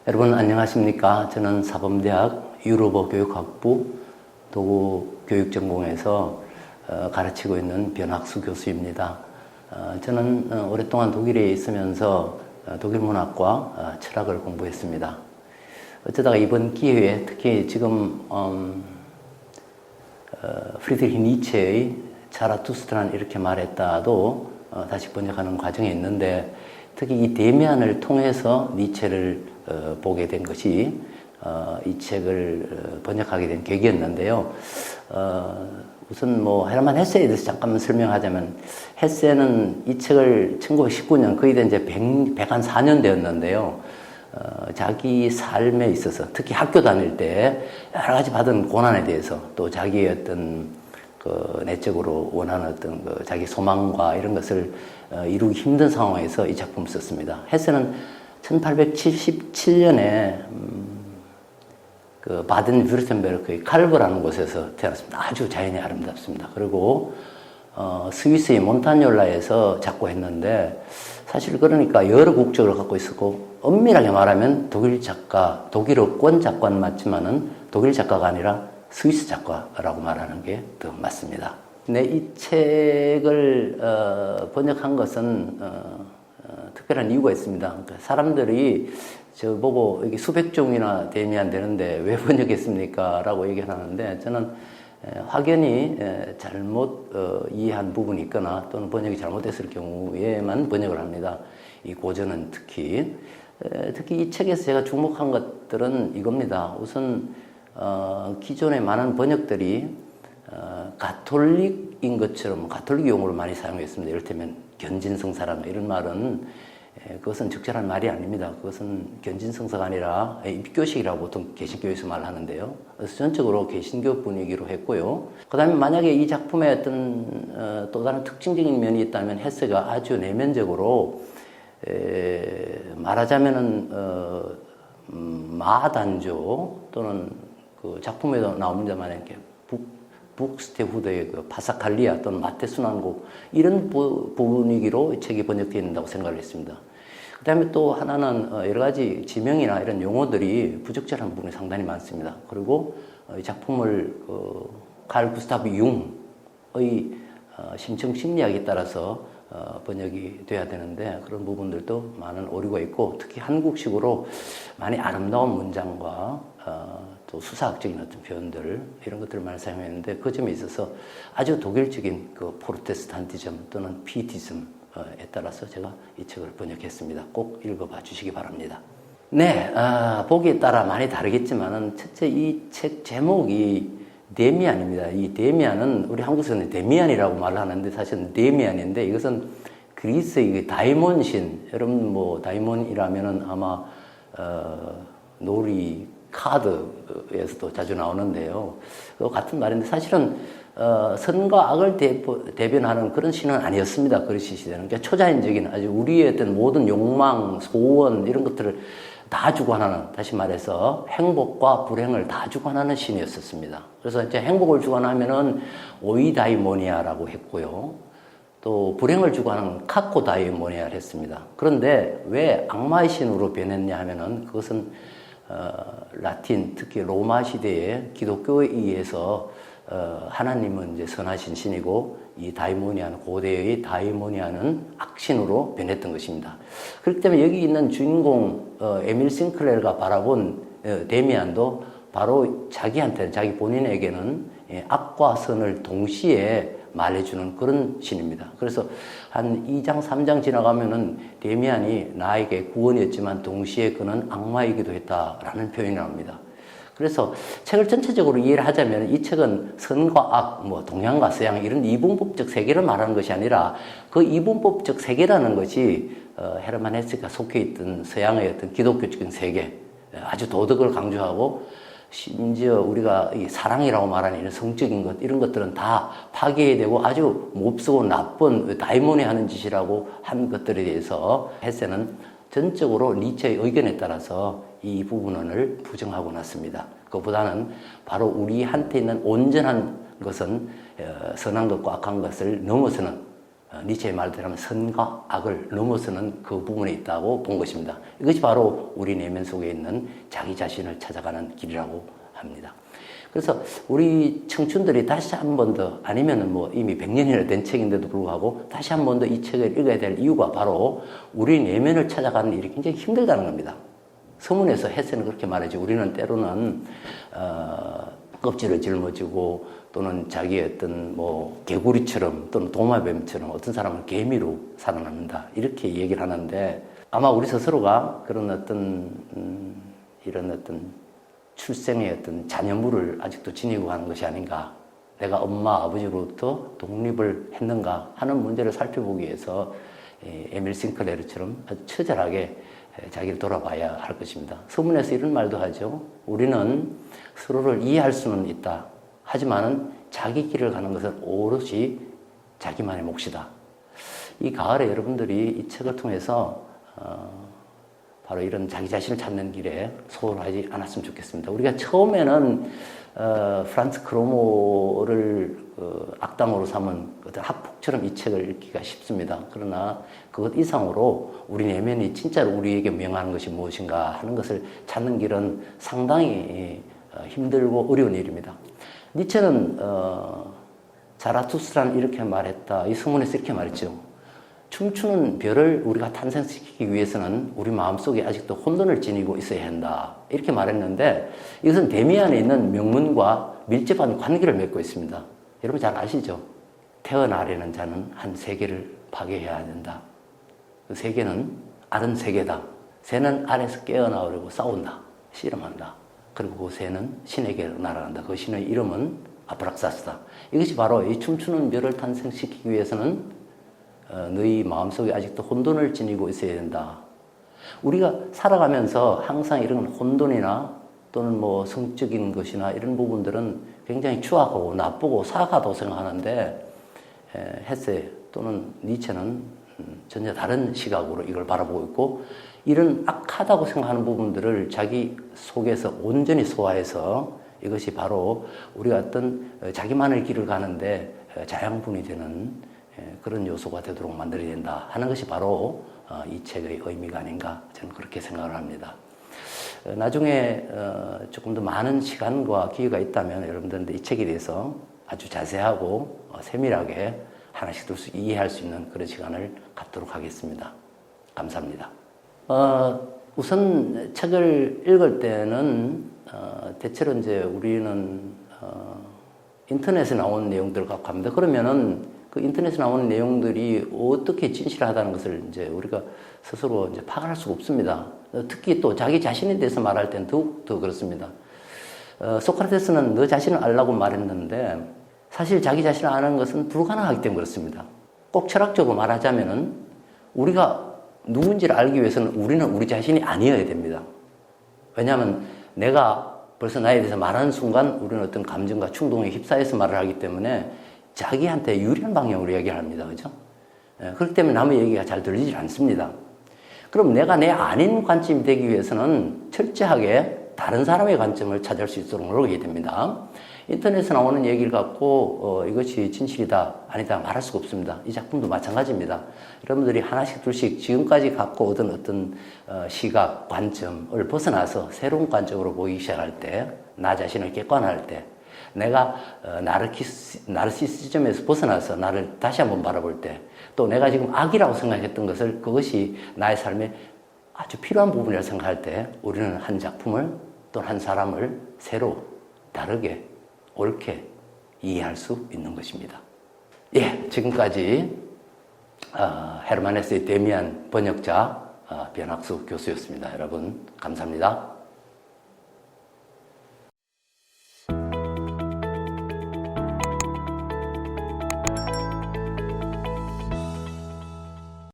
여러분 안녕하십니까? 저는 사범대학 유럽어 교육학부 도구교육전공에서 가르치고 있는 변학수 교수입니다. 저는 오랫동안 독일에 있으면서 독일 문학과 철학을 공부했습니다. 어쩌다가 이번 기회에 특히 지금 프리드리히 니체의 자라투스트라는 이렇게 말했다도 다시 번역하는 과정에 있는데, 특히 이 데미안을 통해서 니체를 보게 된 것이 이 책을 번역하게 된 계기였는데요. 우선 헤르만 헤세에 대해서 잠깐만 설명하자면, 헤세는 이 책을 1919년 거의 이제 104년 되었는데요. 자기 삶에 있어서 특히 학교 다닐 때 여러 가지 받은 고난에 대해서, 또 자기의 어떤 내적으로 원하는 어떤 자기 소망과 이런 것을 이루기 힘든 상황에서 이 작품을 썼습니다. 헤세는 1877년에 바덴 뷰르텐베르크의 칼브라는 곳에서 태어났습니다. 아주 자연이 아름답습니다. 그리고 스위스의 몬타뇰라에서 작고했는데, 사실 그러니까 여러 국적을 갖고 있었고, 엄밀하게 말하면 독일 작가, 독일어권 작가는 맞지만은 독일 작가가 아니라 스위스 작가라고 말하는 게 더 맞습니다. 근데 이 책을 번역한 것은 특별한 이유가 있습니다. 그러니까 사람들이 저보고 이게 수백 종이나 되면 되는데 왜 번역했습니까? 라고 얘기를 하는데, 저는 확연히 잘못 이해한 부분이 있거나 또는 번역이 잘못됐을 경우에만 번역을 합니다. 이 고전은 특히 이 책에서 제가 주목한 것들은 이겁니다. 우선 기존의 많은 번역들이 가톨릭인 것처럼 가톨릭 용어를 많이 사용했습니다. 이를테면 견진성사라는 이런 말은 그것은 적절한 말이 아닙니다. 그것은 견진성사가 아니라 입교식이라고 보통 개신교에서 말하는데요. 그래서 전적으로 개신교 분위기로 했고요. 그 다음에 만약에 이 작품에 어떤 또 다른 특징적인 면이 있다면, 헤세가 아주 내면적으로 말하자면은 마단조 또는 그 작품에도 나옵니다만 이렇게 북스테후드의 파사칼리아 또는 마테순환곡, 이런 분위기로 책이 번역되어 있다고 생각을 했습니다. 그 다음에 또 하나는 여러 가지 지명이나 이런 용어들이 부적절한 부분이 상당히 많습니다. 그리고 이 작품을 칼 구스타브 융의 심층 심리학에 따라서 번역이 돼야 되는데, 그런 부분들도 많은 오류가 있고, 특히 한국식으로 많이 아름다운 문장과 또 수사학적인 어떤 표현들, 이런 것들을 많이 사용했는데, 그 점에 있어서 아주 독일적인 프로테스탄티즘 또는 피티즘에 따라서 제가 이 책을 번역했습니다. 꼭 읽어봐 주시기 바랍니다. 네, 보기에 따라 많이 다르겠지만은, 첫째 이 책 제목이 데미안입니다. 이 데미안은 우리 한국에서는 데미안이라고 말을 하는데 사실은 데미안인데, 이것은 그리스의 다이몬 신, 여러분 다이몬이라면은 아마 놀이 카드에서도 자주 나오는데요. 같은 말인데, 사실은 선과 악을 대변하는 그런 신은 아니었습니다. 그리스 시대는. 그러니까 초자연적인 아주 우리의 어떤 모든 욕망, 소원 이런 것들을 다 주관하는, 다시 말해서 행복과 불행을 다 주관하는 신이었었습니다. 그래서 이제 행복을 주관하면은 오이다이모니아라고 했고요. 또 불행을 주관하는 카코다이모니아를 했습니다. 그런데 왜 악마의 신으로 변했냐 하면은, 그것은 라틴, 특히 로마 시대에 기독교에 의해서 하나님은 이제 선하신 신이고, 이 다이모니아는, 고대의 다이모니아는 악신으로 변했던 것입니다. 그렇기 때문에 여기 있는 주인공 에밀 싱클레르가 바라본 데미안도 바로 자기한테는, 자기 본인에게는 악과 선을 동시에 말해주는 그런 신입니다. 그래서 한 2장, 3장 지나가면은 데미안이 나에게 구원이었지만 동시에 그는 악마이기도 했다라는 표현이 나옵니다. 그래서 책을 전체적으로 이해를 하자면, 이 책은 선과 악, 동양과 서양 이런 이분법적 세계를 말하는 것이 아니라, 그 이분법적 세계라는 것이 헤르만 헤세가 속해 있던 서양의 어떤 기독교적인 세계, 아주 도덕을 강조하고, 심지어 우리가 이 사랑이라고 말하는 이런 성적인 것, 이런 것들은 다 파괴되고 아주 몹쓰고 나쁜 다이몬이 하는 짓이라고 한 것들에 대해서 헤세는 전적으로 니체의 의견에 따라서 이 부분을 부정하고 났습니다. 그보다는 바로 우리한테 있는 온전한 것은 선한 것과 악한 것을 넘어서는 니체의 말대로 하면 선과 악을 넘어서는 그 부분에 있다고 본 것입니다. 이것이 바로 우리 내면 속에 있는 자기 자신을 찾아가는 길이라고 합니다. 그래서 우리 청춘들이 다시 한 번 더, 아니면은 뭐 이미 100년이나 된 책인데도 불구하고 다시 한 번 더 이 책을 읽어야 될 이유가 바로 우리 내면을 찾아가는 일이 굉장히 힘들다는 겁니다. 서문에서 헤세는 그렇게 말하지. 우리는 때로는 껍질을 짊어지고 또는 자기의 어떤 뭐 개구리처럼 또는 도마뱀처럼 어떤 사람은 개미로 살아남는다. 이렇게 얘기를 하는데 아마 우리 스스로가 그런 어떤 이런 어떤 출생의 어떤 자녀물을 아직도 지니고 가는 것이 아닌가. 내가 엄마, 아버지로부터 독립을 했는가 하는 문제를 살펴보기 위해서 에밀 싱클레르처럼 아주 처절하게 자기를 돌아봐야 할 것입니다. 서문에서 이런 말도 하죠. 우리는 서로를 이해할 수는 있다. 하지만 자기 길을 가는 것은 오롯이 자기만의 몫이다. 이 가을에 여러분들이 이 책을 통해서 바로 이런 자기 자신을 찾는 길에 소홀하지 않았으면 좋겠습니다. 우리가 처음에는 프란츠 크로모를 악당으로 삼은 어떤 학폭처럼 이 책을 읽기가 쉽습니다. 그러나 그것 이상으로 우리 내면이 진짜로 우리에게 명하는 것이 무엇인가 하는 것을 찾는 길은 상당히 힘들고 어려운 일입니다. 니체는 자라투스트라는 이렇게 말했다. 이 서문에서 이렇게 말했죠. 춤추는 별을 우리가 탄생시키기 위해서는 우리 마음속에 아직도 혼돈을 지니고 있어야 한다. 이렇게 말했는데 이것은 데미안에 있는 명문과 밀접한 관계를 맺고 있습니다. 여러분 잘 아시죠? 태어나려는 자는 한 세계를 파괴해야 된다. 그 세계는 아른 세계다. 새는 알에서 깨어나오려고 싸운다. 씨름한다. 그리고 그 새는 신에게로 날아간다. 그 신의 이름은 아브락사스다. 이것이 바로 이 춤추는 별을 탄생시키기 위해서는 너희 마음속에 아직도 혼돈을 지니고 있어야 된다. 우리가 살아가면서 항상 이런 혼돈이나 또는 뭐 성적인 것이나 이런 부분들은 굉장히 추악하고 나쁘고 사악하다고 생각하는데 헤세 또는 니체는 전혀 다른 시각으로 이걸 바라보고 있고 이런 악하다고 생각하는 부분들을 자기 속에서 온전히 소화해서 이것이 바로 우리가 어떤 자기만의 길을 가는데 자양분이 되는 그런 요소가 되도록 만들어야 된다 하는 것이 바로 이 책의 의미가 아닌가 저는 그렇게 생각을 합니다. 나중에 조금 더 많은 시간과 기회가 있다면 여러분들한테 이 책에 대해서 아주 자세하고 세밀하게 하나씩 둘씩 이해할 수 있는 그런 시간을 갖도록 하겠습니다. 감사합니다. 우선 책을 읽을 때는 대체로 이제 우리는 인터넷에 나온 내용들을 갖고 합니다. 그러면은 그 인터넷에 나오는 내용들이 어떻게 진실하다는 것을 이제 우리가 스스로 이제 파악할 수가 없습니다. 특히 또 자기 자신에 대해서 말할 때는 더욱 더 그렇습니다. 소크라테스는 너 자신을 알라고 말했는데 사실 자기 자신을 아는 것은 불가능하기 때문에 그렇습니다. 꼭 철학적으로 말하자면은 우리가 누군지를 알기 위해서는 우리는 우리 자신이 아니어야 됩니다. 왜냐하면 내가 벌써 나에 대해서 말하는 순간 우리는 어떤 감정과 충동에 휩싸여서 말을 하기 때문에 자기한테 유리한 방향으로 얘기를 합니다. 그죠? 그렇기 때문에 남의 얘기가 잘 들리지 않습니다. 그럼 내가 내 아닌 관점이 되기 위해서는 철저하게 다른 사람의 관점을 찾을 수 있도록 노력해야 됩니다. 인터넷에 나오는 얘기를 갖고 이것이 진실이다 아니다 말할 수가 없습니다. 이 작품도 마찬가지입니다. 여러분들이 하나씩 둘씩 지금까지 갖고 오던 어떤 시각, 관점을 벗어나서 새로운 관점으로 보이기 시작할 때, 나 자신을 객관화할 때, 내가 나르시시즘에서 벗어나서 나를 다시 한번 바라볼 때, 또 내가 지금 악이라고 생각했던 것을 그것이 나의 삶에 아주 필요한 부분이라고 생각할 때 우리는 한 작품을 또는 한 사람을 새로 다르게 옳게 이해할 수 있는 것입니다. 예, 지금까지 헤르만 헤세의 데미안 번역자 변학수 교수였습니다. 여러분 감사합니다.